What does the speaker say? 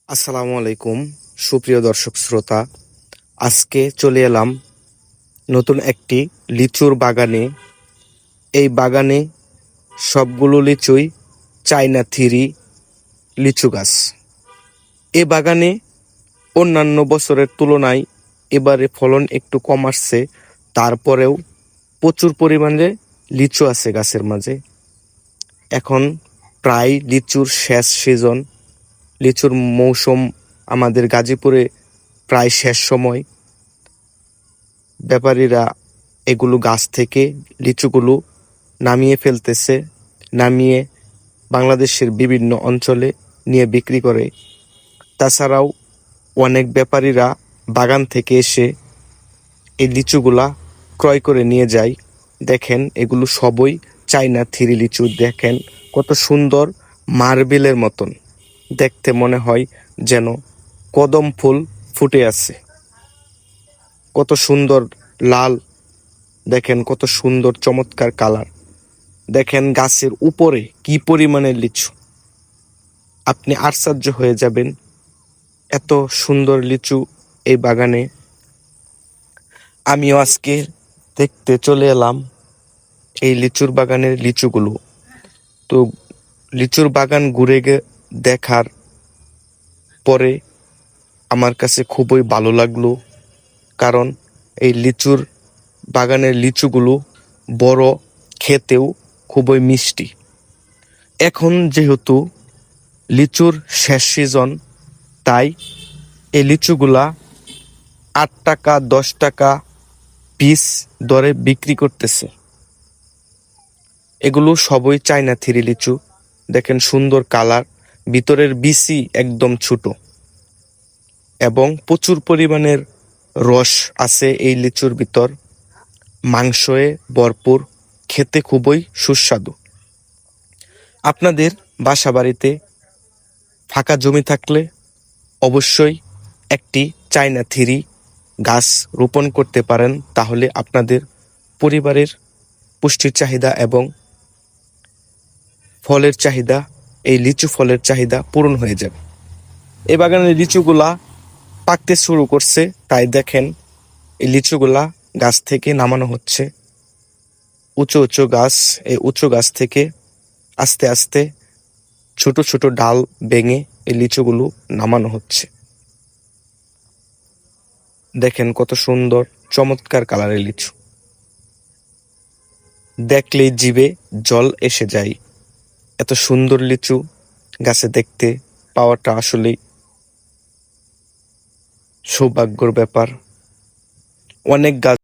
আসসালামু আলাইকুম সুপ্রিয় দর্শক শ্রোতা। আজকে চলে এলাম নতুন একটি লিচুর বাগানে। এই বাগানে সবগুলো লিচুই চায়না থিরি লিচু গাছ। এ বাগানে অন্যান্য বছরের তুলনায় এবারে ফলন একটু কম আসছে, তারপরেও প্রচুর পরিমাণে লিচু আছে গাছের মাঝে। এখন প্রায় লিচুর শেষ সিজন, লিচুর মৌসুম আমাদের গাজীপুরে প্রায় শেষ সময়। ব্যাপারীরা এগুলো গাছ থেকে লিচুগুলো নামিয়ে ফেলতেছে, নামিয়ে বাংলাদেশের বিভিন্ন অঞ্চলে নিয়ে বিক্রি করে। তাছাড়াও অনেক ব্যাপারীরা বাগান থেকে এসে এই লিচুগুলা ক্রয় করে নিয়ে যায়। দেখেন এগুলো সবই চায়না থিরি লিচু। দেখেন কত সুন্দর, মার্বেলের মতন দেখতে, মনে হয় যেন কদম ফুল ফুটে আছে। কত সুন্দর লাল, দেখেন কত সুন্দর চমৎকার কালার। দেখেন গাছের উপরে কি পরিমাণের লিচু, আপনি আশ্চর্য হয়ে যাবেন। এত সুন্দর লিচু এই বাগানে। আমিও আজকে দেখতে চলে এলাম এই লিচুর বাগানের লিচুগুলো। তো লিচুর বাগান ঘুরে দেখার পরে আমার কাছে খুবই ভালো লাগলো, কারণ এই লিচুর বাগানের লিচুগুলো বড়, খেতেও খুবই মিষ্টি। এখন যেহেতু লিচুর শেষ সিজন, তাই এই লিচুগুলা 8 টাকা 10 টাকা পিস দরে বিক্রি করতেছে। এগুলো সবই চায়না থিরি লিচু। দেখেন সুন্দর কালার, ভিতরের বিচি একদম ছোট এবং প্রচুর পরিমাণের রস আছে এই লিচুর ভিতর। মাংসয়ে ভরপুর, খেতে খুবই সুস্বাদু। আপনাদের বাসা বাড়িতে ফাঁকা জমি থাকলে অবশ্যই একটি চায়না থিরি গাছ রোপণ করতে পারেন, তাহলে আপনাদের পরিবারের পুষ্টির চাহিদা এবং ফলের চাহিদা, এই লিচু ফলের চাহিদা পূরণ হয়ে যাবে। এই বাগানের লিচুগুলা পাকতে শুরু করছে, তাই দেখেন এই লিচুগুলা গাছ থেকে নামানো হচ্ছে। উঁচু উঁচু গাছ, এই উঁচু গাছ থেকে আস্তে আস্তে ছোট ছোট ডাল ভেঙে এই লিচুগুলো নামানো হচ্ছে। দেখেন কত সুন্দর চমৎকার কালারের লিচু, দেখলেই জিভে জল এসে যায়। এত সুন্দর লিচু গাছে দেখতে পাওয়াটা আসলেই সৌভাগ্যর ব্যাপার। অনেক গাছ